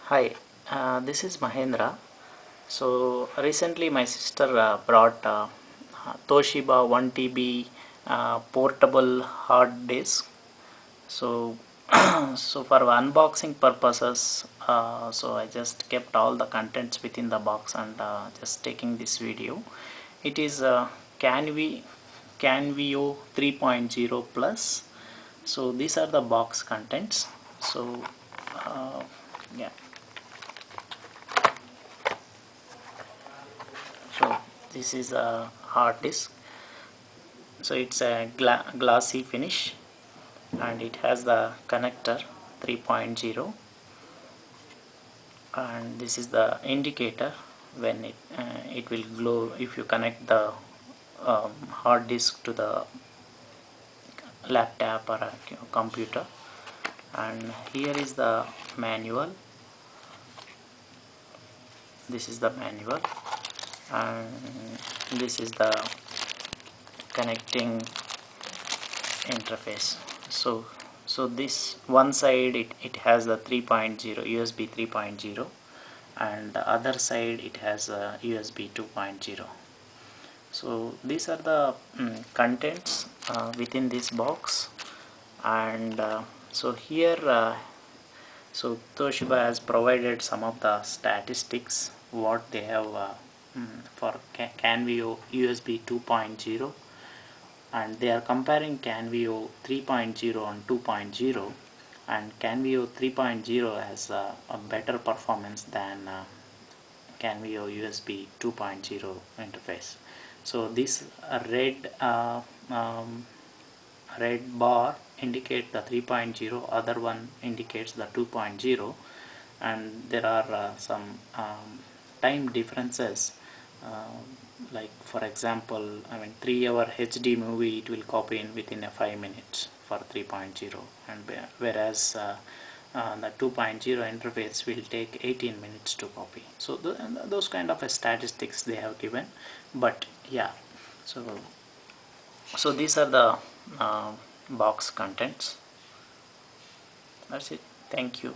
Hi, this is Mahendra. So recently my sister brought Toshiba 1 TB portable hard disk. So so for unboxing purposes, so I just kept all the contents within the box and just taking this video. It is CANVIO 3.0 plus. So these are the box contents. So uh, yeah. So this is a hard disk. So it's a glossy finish and it has the connector 3.0, and this is the indicator when it will glow if you connect the hard disk to the laptop or a computer. And here is the manual. This is the manual, and this is the connecting interface. So this one side it has the 3.0 USB 3.0, and the other side it has a USB 2.0. So these are the contents within this box. And so here so Toshiba has provided some of the statistics what they have for CANVIO USB 2.0, and they are comparing CANVIO 3.0 and 2.0, and CANVIO 3.0 has a better performance than CANVIO USB 2.0 interface. So this red bar indicate the 3.0, other one indicates the 2.0, and there are some time differences. uh, like for example, I mean 3-hour HD movie it will copy in within a 5 minutes for 3.0, and whereas the 2.0 interface will take 18 minutes to copy. So those kind of statistics they have given. But yeah, so these are the box contents. That's it. Thank you.